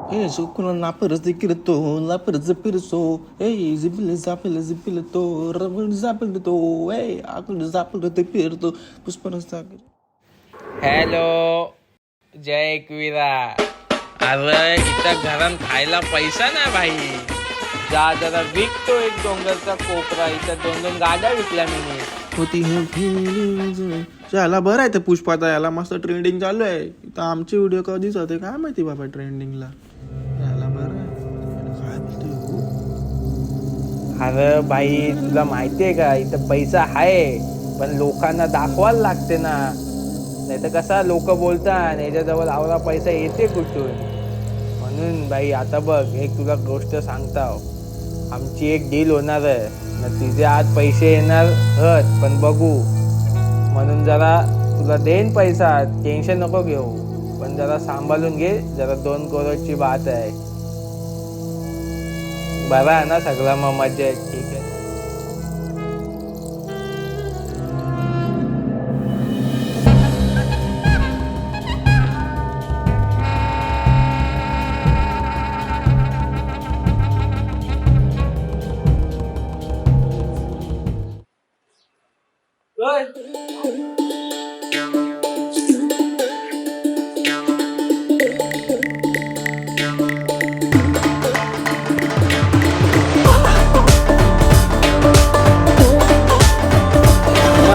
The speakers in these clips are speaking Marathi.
Con la perseguito, la perseguito, zipilito, rabul zapilito, akul zapilito pirto, puspanasak. Hello जय एकविरा. अरे इथं घरात खायला पैसा नाही भाई. जा जरा विकतो एक डोंगरचा कोपरा. इथं 2-2 गाड्या विकल्या मी. होती याला बरं आहे ते पुष्पाचा, याला मस्त ट्रेंडिंग चालू आहे. इथं आमचे व्हिडिओ कधीच होते काय माहिती बाबा ट्रेंडिंगला. याला बरं आहे. काय बोलतोय हो? अरे भाई तुला माहितीये का इथं पैसा आहे पण लोकांना दाखवायला लागते ना. नाही तर कसा लोक बोलतात याच्याजवळ आवरा पैसा येते कुठून. म्हणून भाई आता बघ एक तुला गोष्ट सांगताव. आमची एक डील होणार आहे ना, तिचे आज पैसे येणार पण बघू. म्हणून जरा तुला देईन पैसा, टेन्शन नको घेऊ. पण जरा सांभाळून घे, जरा 2 करोडची बात आहे. बरा आहे ना सगळा, मग मजा आहे. ठीक आहे.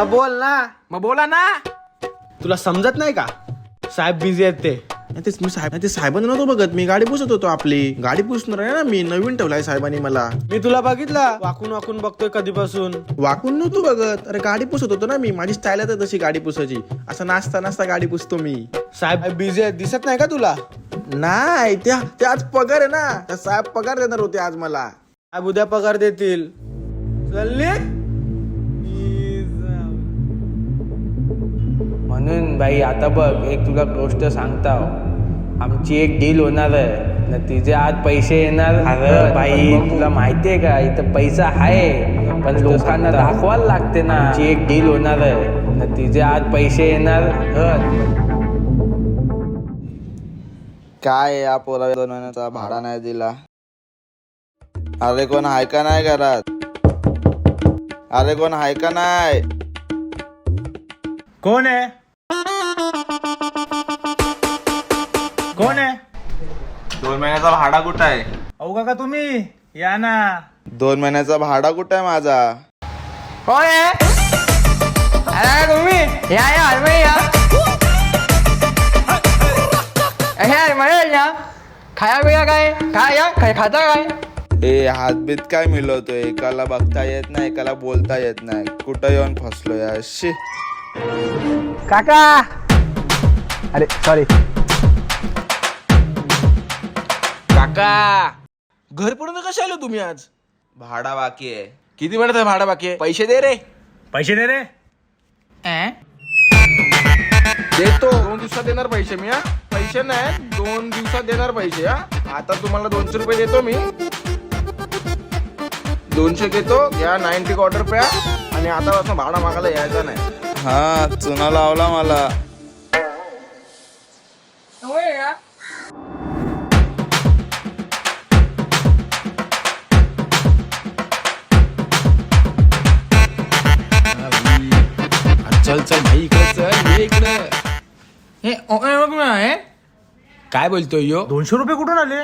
बोल ना. मग बोला ना. तुला समजत नाही का? साहेब बिझी आहेत ते. मी साहेबांना नव्हतो बघत, मी गाडी पुसत होतो. आपली गाडी पुसणार आहे ना मी. नवीन ठेवलाय साहेबांनी मला. मी तुला बघितला वाकून वाकून बघतोय कधीपासून. वाकून नव्हतो बघत, अरे गाडी पुसत होतो ना मी. माझी स्टाईल आहे तशी गाडी पुसायची. असं नाचता नाचता गाडी पुसतो मी. साहेब बिझी आहेत, दिसत नाही का तुला? नाही ते आज पगार आहे ना, त्या साहेब पगार देणार होते आज मला. साहेब उद्या पगार देतील. चल म्हणून भाई आता बघ एक तुला गोष्ट सांगताव. आमची एक डील होणार आहे ना, तिचे आज पैसे येणार. अरे भाई तुला माहितीये का इथं पैसा आहे पण लोकांना दाखवायला लागते ना. आमची एक डील होणार आहे ना, तिचे आज पैसे येणार. काय या पोरा 2 महिन्याचा भाडा नाही दिला. अरे कोण आहे का नाही घरात? अरे कोण आहे का नाही? कोण आहे? कोण आहे? 2 महिन्याचा भाडा कुठं आहे? अहो काका तुम्ही या ना. 2 महिन्याचा भाडा कुठं आहे माझा? कोण आहे? अरे तुम्ही या या हरमणी या. हरमणी या. खाया पिया काय काय या काय खाता काय? ए हातबीत काय मिळवतोय? एकाला बघता येत नाही, एकाला बोलता येत नाही. कुठं येऊन फसलो या. शी काका. अरे सॉरी काका, घर पडून कशा आलो तुम्ही आज? भाडा बाकी आहे. किती वेळाचा भाडा बाकी आहे? पैसे दे रे. पैसे दे रे. देतो 2 दिवसात देणार पैसे मी. हा पैसे नाही, 2 दिवसात देणार पैसे. हा आता तुम्हाला 200 रुपये देतो मी. 200 घेतो, या 90 क्वार्टर प्या. आणि आता भाडा मागायला यायचा नाही. हा चुना लावला मला. चल चल भाई इकडे चल, ये इकडे. काय बोलतोय यो? 200 रुपये कुठून आले?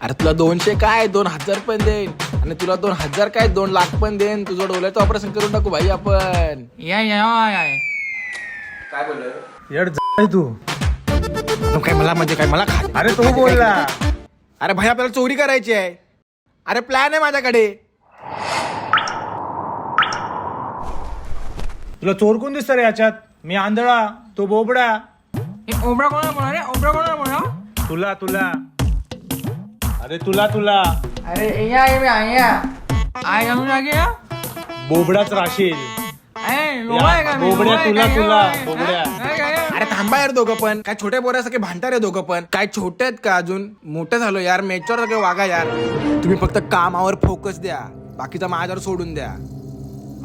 अरे तुला 200 काय 2000 पण देईन. आणि तुला 2000 काय 2 लाख पण देईन. तुझं डोळ्याचं ऑपरेशन करून टाकू भाई आपण. काय बोलतोय? येड तू. काय मला म्हणजे काय मला खा. अरे तू बोलला. अरे भाई आपल्याला चोरी करायची आहे. अरे प्लॅन आहे माझ्याकडे. तुला चोर कोण दिसत रे याच्यात? मी आंधळा, तो बोबडा. ओबडा कोणाला म्हणा रे? ओबडा कोणाला म्हणा? तुला तुला अरे तुला अरे या मी आया आय घालून लागे या. बोबडाच राशील. लोळाय का मी? बोबड्या लोळाय तुला का? तुला लोळाय. बोबड्या. काय? अरे थांबा यार दोघं पण. काय छोट्या पोरासारखे भांडताय रे दोघं पण. काय छोटे आहेत का अजून? मोठं झालो यार. मेच्युअर सारखे वागा यार. तुम्ही फक्त कामावर फोकस द्या, बाकीचा माझ्यावर सोडून द्या.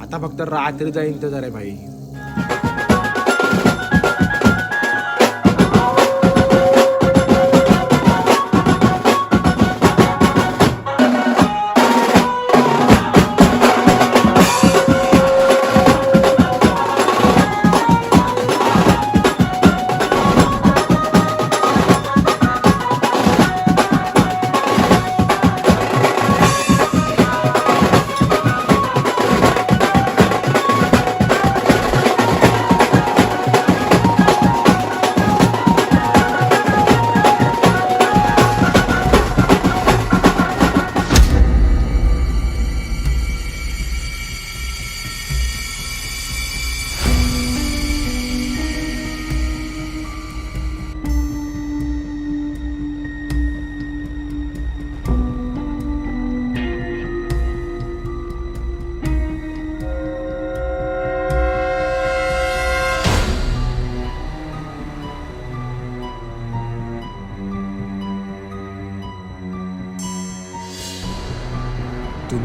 आता फक्त रात्रीचा इंतजार आहे भाई.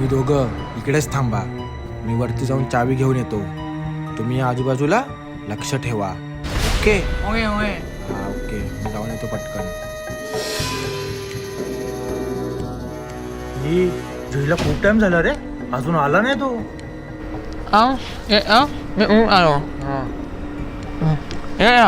तुम्ही दोघं इकडेच थांबा, मी वरती जाऊन चावी घेऊन येतो. तुम्ही आजूबाजूला लक्ष ठेवा. ओके? Okay okay. हा ओके, मी जाऊन येतो पटकन. जुईला खूप टाइम झाला रे, अजून आला नाही तो. मी आलो. ये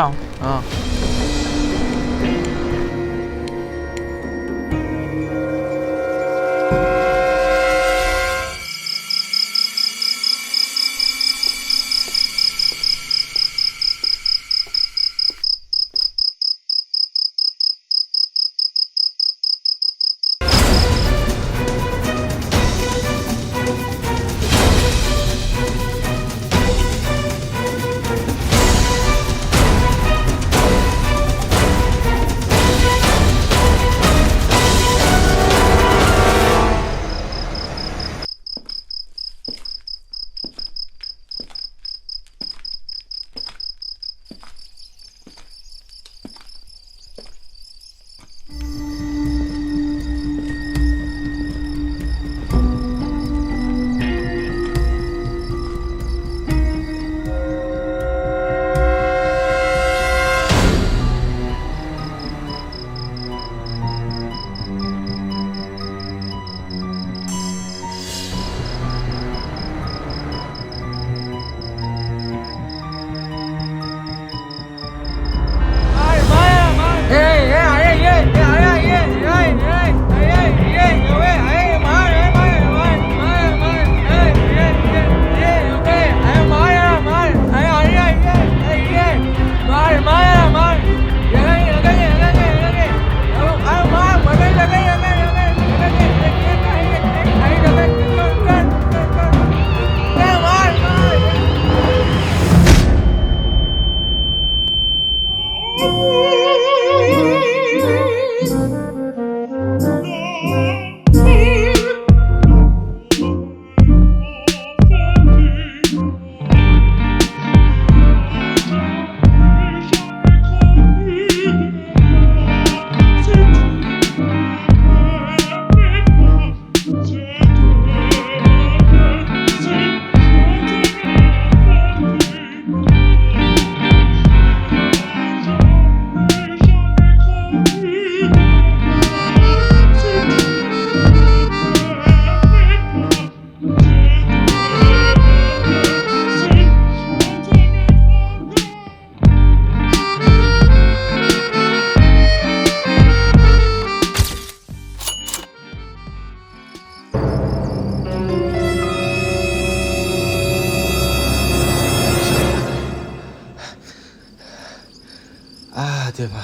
देवा.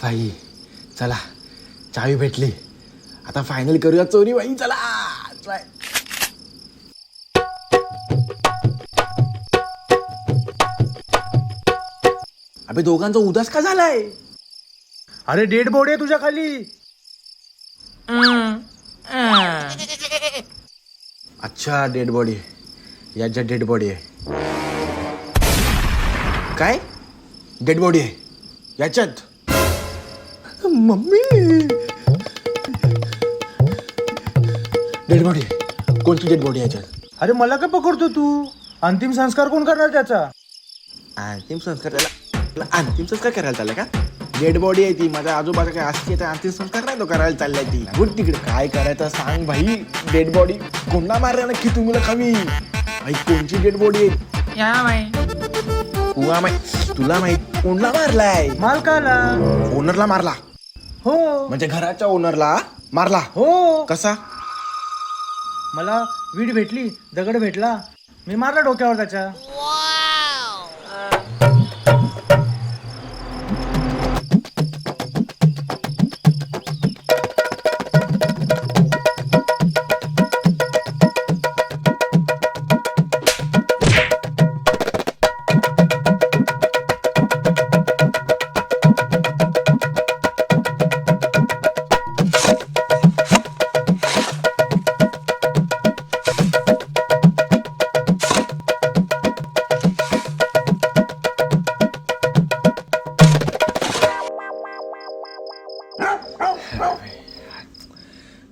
बाई चला, चावी भेटली. आता फायनल करूया चोरी बाई. चला ट्राय. अबे दोघांचा उदास का झालाय? अरे डेड बॉडी आहे तुझ्या खाली. अच्छा डेड बॉडी. याच्या डेड बॉडी आहे. काय डेड बॉडी आहे याच्यात? Mummy dead body. कोणती डेड बॉडी याच्यात? अरे मला काय पकडतो तू? अंतिम संस्कार कोण करणार त्याचा? अंतिम संस्कार त्याला अंतिम संस्कार करायला चाललाय का? डेड बॉडी आहे ती. माझ्या आजूबाजू काय असते तर अंतिम संस्कार नाही तो करायला चाललाय ती. गुड तिकडे काय करायचं सांग भाई. डेड बॉडी कोणला मारला नक्की तुम्ही कमी भाई? कोणची डेड बॉडी आहे? या बाई. तुला माहित कोणला मारलाय? मालकाला. ओनरला मारला? हो म्हणजे घराच्या ओनरला मारला? हो. कसा? मला वीड भेटली, दगड भेटला, मी मारला डोक्यावर त्याच्या.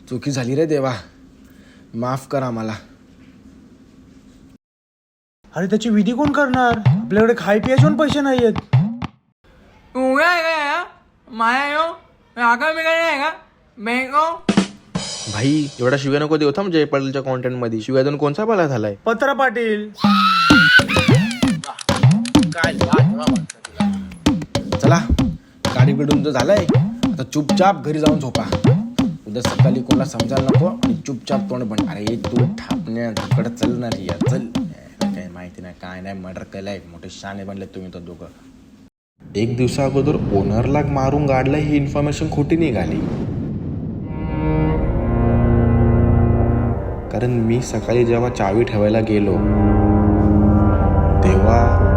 चुकी झाली रे देवा. माफ कर आम्हाला. अरे त्याची विधी कोण करणार? आपल्याकडे खाय पियाचे पण पैसे नाहीयेत. उगा आहे का या? माया यो आगा मी काय आहे का बँको भाई एवढा शिव्या नको देऊ थांब जयपालच्या कॉन्टेंट मध्ये. शिव्या देऊन कोणचा पाला झालाय? पत्रा पाटील. चला गाडी बिडून तर झालंय, आता चुपचाप घरी जाऊन झोपा. उद्या सकाळी कोणाला समजायला नको आणि चुपचाप तोंड बंद. अरे तू ठापण्या तिकडे चल ना रे यार, चल. काय माहिती नाही काय नाही, मर्डर केलाय, मोठे शाणे बनले तुम्ही तर दोघं. एक दिवसा अगोदर ओनरला मारून गाडलाय ही इन्फॉर्मेशन खोटी निघाली. कारण मी सकाळी जेव्हा चावी ठेवायला गेलो तेव्हा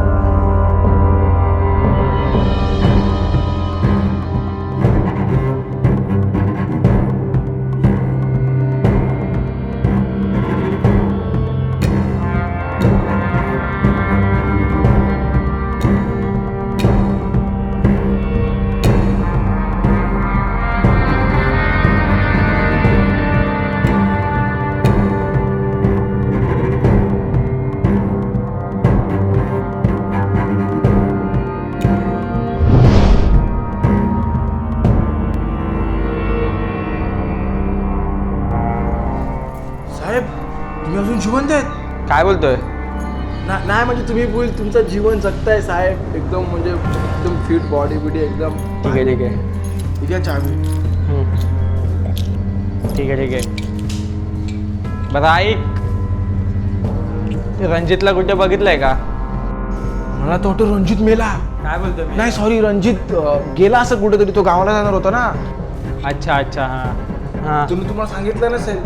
साहेब तुम्ही अजून जिवंत आहेत? काय बोलतोय? नाही म्हणजे तुम्ही बोल तुमचं जीवन जगताय साहेब, एकदम म्हणजे एकदम फिट बॉडी बिडी एकदम. ठीक आहे ठीक आहे ठीक आहे चावी. ठीक आहे ठीक आहे. बरं ऐक, ते रणजितला कुठे बघितलंय का? मला तो वाटतं रणजित मेला. काय बोलतोय? नाही सॉरी, रणजित गेला असं कुठेतरी, तो गावाला जाणार होता ना. अच्छा अच्छा हां हां तुम्ही तुम्हाला सांगितलं नसेल,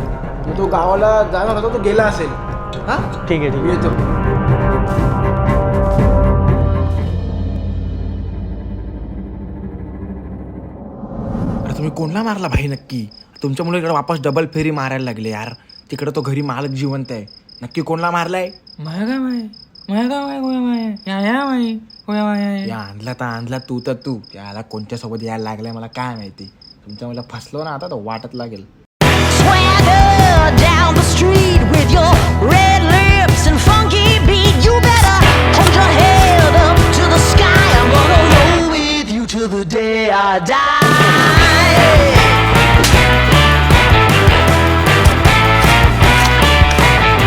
मग तो गावाला जाणार होता, तो गेला असेल. हा ठीक आहे ठीक आहे. येतो. अरे तुम्ही कोणला मारला भाई नक्की? तुमच्यामुळे इकडे वापस डबल फेरी मारायला लागले यार. तिकडे तो घरी मालक जिवंत आहे. नक्की कोणला मारलाय? माया काय माय गोया माय या माय गोया माय या आणला तू तर तू याला कोणत्या सोबत यायला लागलाय मला काय माहिती. तुमच्या मला फसलो ना आता, तर वाटत लागेल. Swagger down the street with your red lips and funky beat. You better hold your head up to the sky. I'm gonna roll with you till the day I die.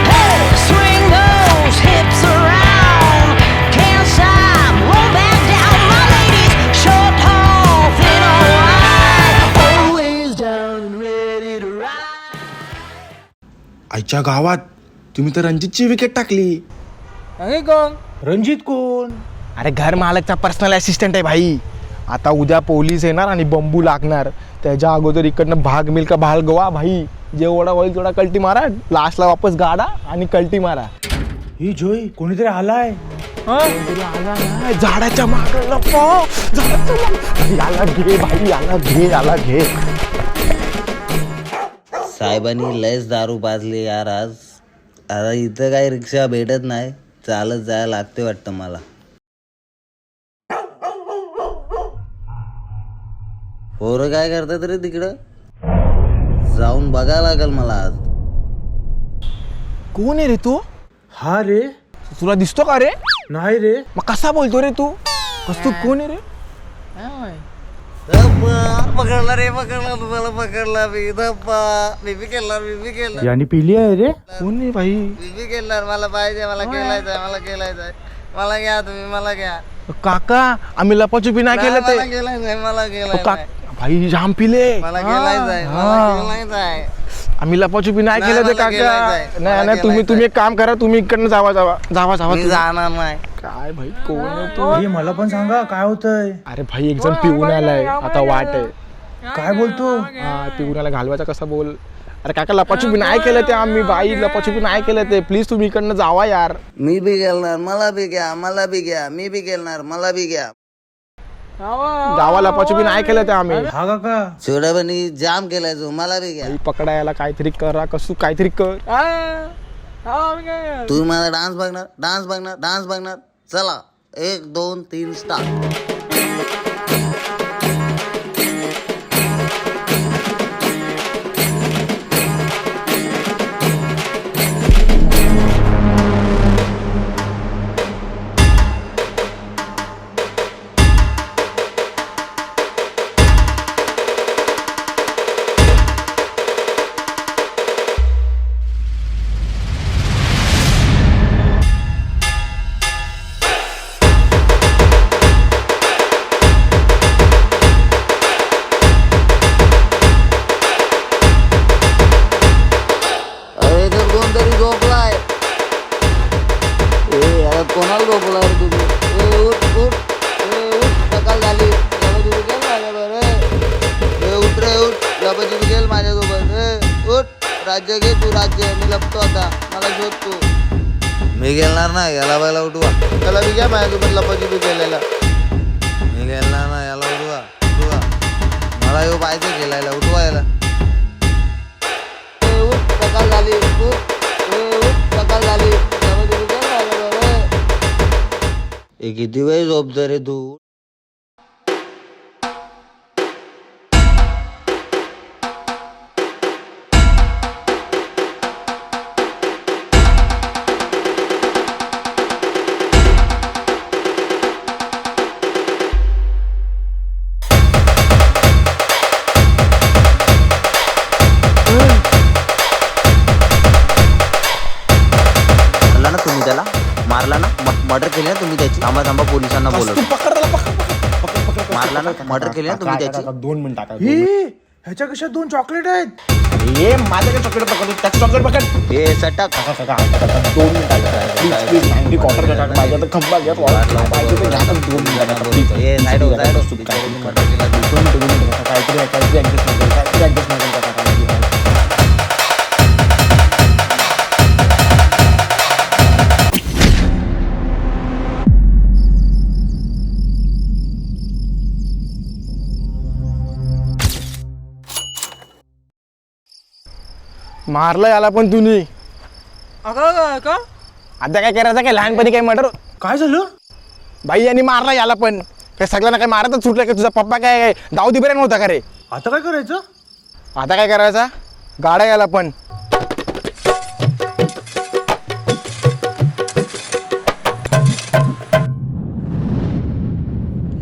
Hey, swing those hips around. Can't stop, roll back down. My ladies, short, tall, thin or wide, always down and ready to ride. आईच्या गावात तुम्ही तर रणजितची विकेट टाकली. अरे कोण? रणजित कोण? अरे घर मालकचा पर्सनल असिस्टंट आहे भाई. आता उद्या पोलीस येणार आणि बंबू लागणार. त्याच्या अगोदर इकडनं भाग मिल्का भाल गवा भाई. जेवढा होईल तेवढा कल्टी मारा, लास्टला वापस गाडा आणि कल्टी मारा. ही जोई कोणीतरी आलाय. झाडाच्या माग लपव, झाडाच्या मागं. याला घे भाई, याला घे. साहेबांनी लयच दारू पाजली यार आज. आता इथं काही रिक्षा भेटत नाही, चालत जायला लागते वाटतं मला. पोरं काय करतात रे तिकडं? जाऊन बघायला लागेल मला आज. कोण आहे रे तू? हा रे. तुला दिसतो का रे? नाही रे. मग कसा बोलतो रे तू? तू कोण आहे रे? पकडला रे, पकडला तुम्हाला, पकडला मी. धप्पा मी बी केला. यानी पिली आहे रे. कोण आहे भाई? मी बी केला. मला पाहिजे, मला केलायचंय. मला घ्या तुम्ही, मला घ्या. काका आम्ही लपाछुपी नाही केलं ते. मला केलाय. भाई जाम पिले. मला केलायचंय. आम्ही लपाछुपी नाही केलं ते मला केलाय काका. जाय. नाही मला तुम्ही एक काम करा, तुम्ही इकडनं जावा मी तुम्ही. जाणार नाही. काय भाई कोण आहे तू? हे मला पण सांगा काय होतंय. अरे भाई एक जण पिऊन आलाय, आता वाट आहे. काय बोलतो? हा पिऊन आला, घालवायचा कसा बोल. अरे काका लपाछुपी नाही केलं ते आम्ही. बाई लपाछुपी नाही केलं ते. प्लीज तुम्ही इकडनं जावा यार. मी बी गेलणार, मला बी घ्या. मी बी गेलणार, मला बी घ्या. जावा, लपाछुपी नाही केलं ते आम्ही. हा काका. शेवड्यापणी जाम केलाय जो, मला बी घ्या. भाई पकडायला काहीतरी करा, कसू काहीतरी कर. तुम्ही मला डान्स बघणार. चला 1 2 3 स्टार्ट. कोणाला झोपला रे तुम्ही? ए उठ उठ, ए उठ, सकाळ झाली. लपाछपी खेळ माझ्याबरोबर. ए उठ रे उठ, लपाछपी खेळ माझ्यासोबत. ए उठ, राज्य घे तू राज्य. मी लपतो आता, मला शोध तू. मी गेलणार ना, याला बायला उठवा. त्याला मी घ्या माझ्यासोबत लपाछपी खेळायला. मी गेलणार ना, याला उठवा उठवा. मला येऊ पाहिजे खेळायला, उठवा याला. ए उठ, सकाळ झाली. उठ, ए उठ, सकाळ झाली. लपाछपी खेळ माझ्याबरोबर. ए किती वेळ झोपतो रे तू? मारला ना तुम्ही त्याला, मारला ना, मर्डर केले ना तुम्ही त्याची. थांबा थांबा, पोलिसांना बोलवतो. मारला ना, मर्डर केले ना तुम्ही त्याची. 2 मिनिट हे ह्याच्या कशात 2 चॉकलेट आहेत. ये माझ्याकडे चॉकलेट पकड, त्याचं चॉकलेट पकड. ए सटक. 2 मिनिटात क्वार्टर पाहिजे तर खंबा घ्या. पाहिजे तर घ्या, पण 2 मिनिटात. ए साईड हो, साईड हो. बिचाऱ्याने मर्डर केला. काहीतरी ऍडजस्टमेंट करा. मारलं याला पण तुम्ही. का आता काय करायचं, काय लहानपणी काय मर्डर काय झालं? बाई यांनी मारला याला पण. काय सगळ्यांना काय मारतच सुटलं का? तुझा पप्पा काय दाऊदी बिर्याणी होता का रे? आता काय करायचं? आता काय करायचा, गाड्या याला पण.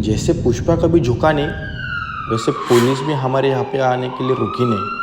जैसे पुष्पा कभी झुका नहीं, वैसे पुलिस भी हमारे यहाँ पे आने के लिए रुकी नहीं.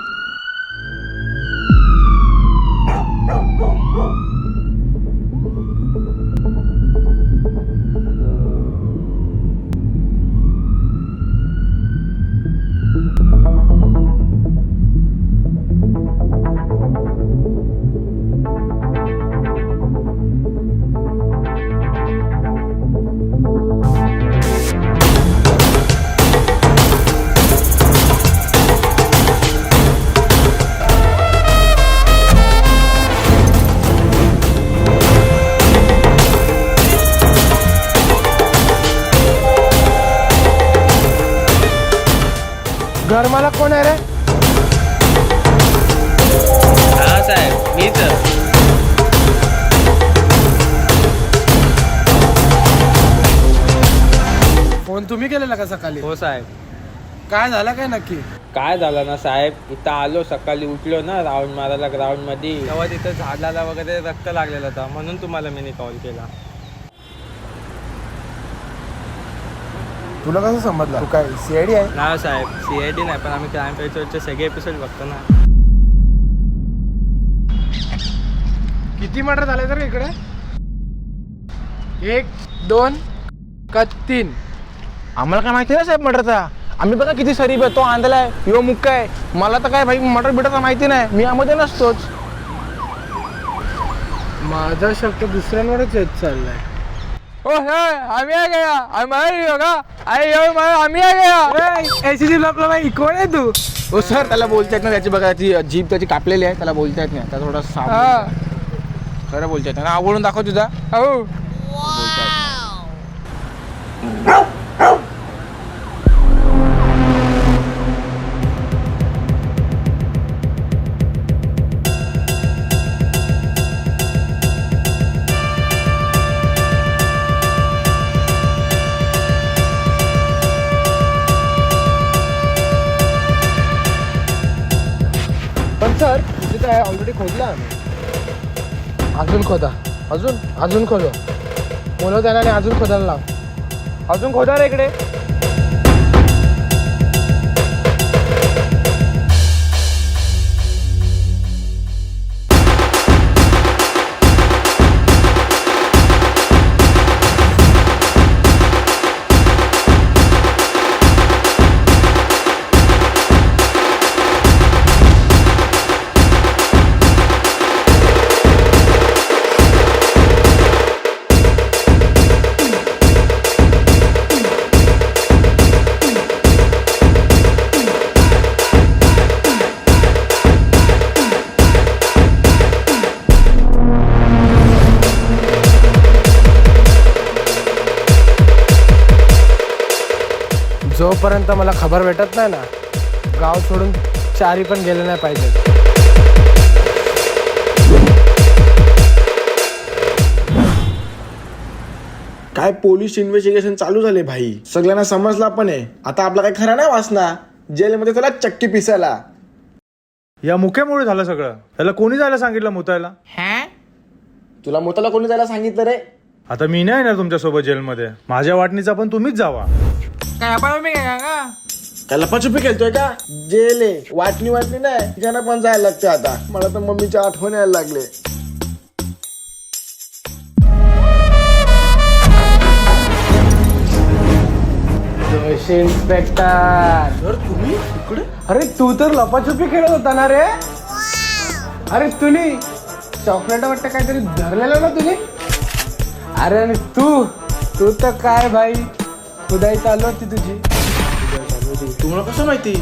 घर मला कोण आहे रे? हा साहेब, मीच. फोन तुम्ही केलेला का सकाळी? हो साहेब. काय झालं काय नक्की? काय झालं ना साहेब, इथं आलो सकाळी, उठलो ना राऊंड मारायला ग्राउंड मध्ये, तेव्हा तिथं झाडाला वगैरे रक्त लागलेलं होता, म्हणून तुम्हाला मी कॉल केला. तुला कसं समजलं? तू काय सीआयडी आहे? ना साहेब, CID नाही, पण आम्ही क्राईम पेट्रोलचे सगळे एपिसोड बघतो ना. किती मर्डर झाले तर इकडे? 1, 2 का 3? आम्हाला काय माहिती नाही साहेब मर्डरचा. आम्ही बघा किती सरीब आहे, तो आंधळा आहे, यो मुक्का आहे. मला तर काय भाई मर्डर बिटरचा माहिती नाही, मी यामध्ये नसतोच. माझा शब्द दुसऱ्यांवरच येत चाललाय. आम्ही आ गया, आम्ही होगा आई यो आम्ही आ गया. एसीजी ब्लॉकला बाई कोण आहे तू? हो सर, त्याला बोलता येत नाही. त्याची बघा ती जीभ त्याची कापलेली आहे, त्याला बोलता येत नाही. त्याला थोडा साफ खरं बोलता येत नाही. आवडून दाखव तुझा. हो पण सर तिथे काय ऑलरेडी खोदला आम्ही. अजून खोदा, अजून खोदो. बोलव त्याला आणि अजून खोदायला लाव. अजून खोदा रे इकडे. जोपर्यंत मला खबर भेटत नाही ना, गाव सोडून चारी पण गेले नाही पाहिजे. काय पोलीस इन्व्हेस्टिगेशन चालू झाले भाई, सगळ्यांना समजला पण आहे. आता आपला काही खरा नाही वाचना, जेलमध्ये त्याला चक्की पिसायला. या मुख्यामुळे झालं सगळं. त्याला कोणी जायला सांगितलं मुतायला? तुला मोताला कोणी जायला सांगितलं रे? आता मी नाही येणार तुमच्यासोबत जेलमध्ये. माझ्या वाटणीचा पण तुम्हीच जावा. काय आपण मी काय का काय लपाछुपी खेळतोय का? जेल आहे, वाटणी नाही, तिच्यानं पण जायला लागते. आता मला तर मम्मीच्या आठवण यायला लागले. इन्स्पेक्टर, तुम्ही इकडे? अरे तू तर लपाछुपी खेळत होता ना रे? अरे तुनी चॉकलेट वाटतं काहीतरी धरलेलं ना तुम्ही? अरे आणि तू तर काय भाई, खुदाई चालू होती तुझी. तुम्हाला कसं माहिती?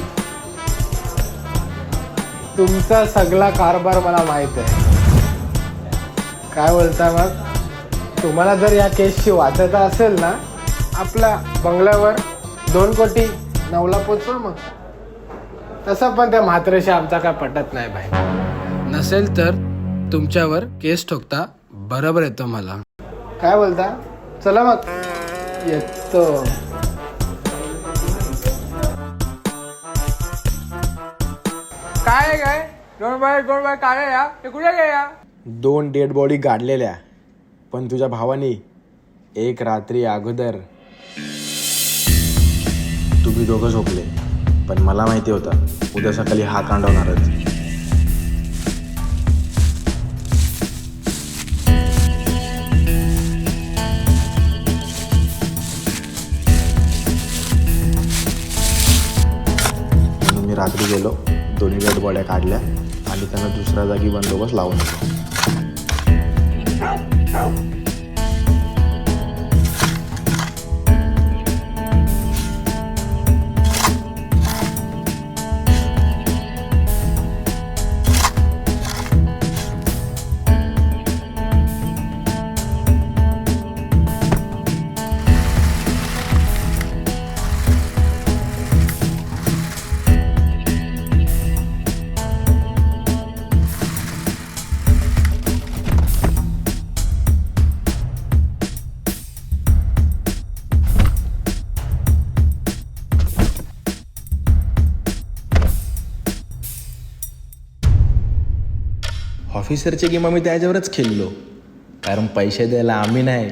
तुमचा सगळा कारभार मला माहित आहे. काय बोलता मग? तुम्हाला जर या केसची वाचायचं असेल ना, आपल्या बंगल्यावर 2 कोटी 9 पोचवा मग. तसं पण त्या म्हात्रेशी आमचा काय पटत नाही भाई. नसेल तर तुमच्यावर केस ठोकता बरोबर येतो मला. काय बोलता? चला मग येतो. काय दोन बाय काय या ते कुठे गेल्या? 2 डेड बॉडी गाडलेल्या, पण तुझ्या भावानी 1 रात्री अगोदर तुम्ही दोघं झोपले. पण मला माहिती होतं उद्या सकाळी हा कांडवणारच. म्हणून मी रात्री गेलो, 2 डेड बॉड्या काढल्या आणि त्यांना दुसऱ्या जागी बंदोबस्त लावून दिला. ऑफिसरचे गेम आम्ही त्याच्यावरच खेळलो, कारण पैसे द्यायला आम्ही नाही,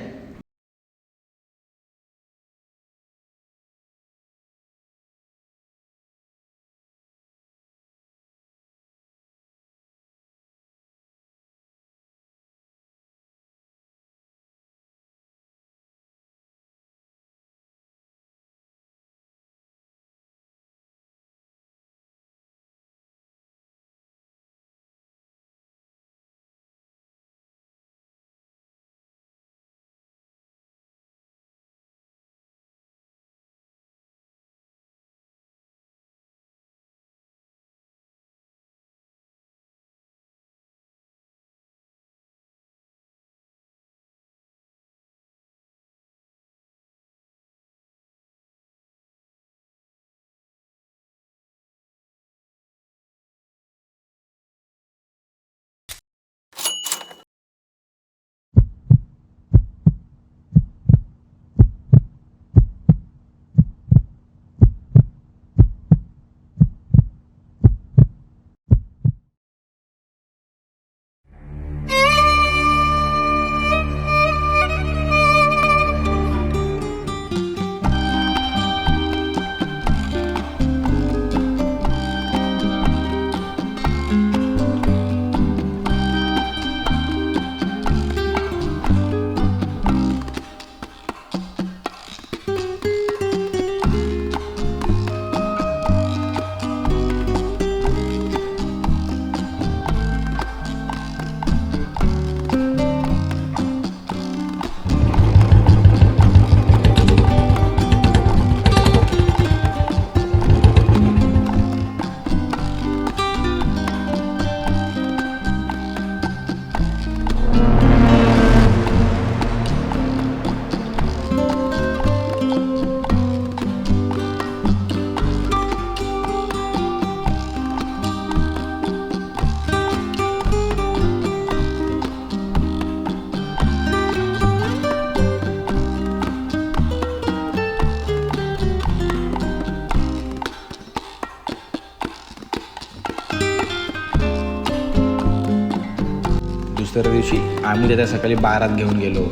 दिवशी आम्ही त्याच्या सकाळी 12 घेऊन गेलो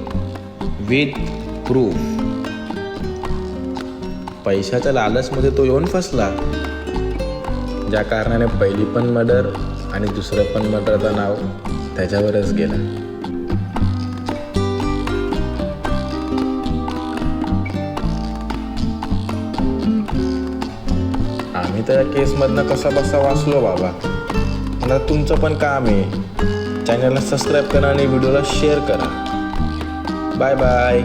विथ प्रूफ. पैशाच्या लालचमध्ये तो येऊन फसला, ज्या कारणाने पहिली पण मर्डर आणि दुसरं पण मर्डरचं नाव त्याच्यावरच गेलं. आम्ही त्या केसमधनं कसा बसा वाचलो बाबा. मला तुमचं पण काम आहे, चॅनलला सबस्क्राईब करा आणि व्हिडिओला शेअर करा. Bye bye.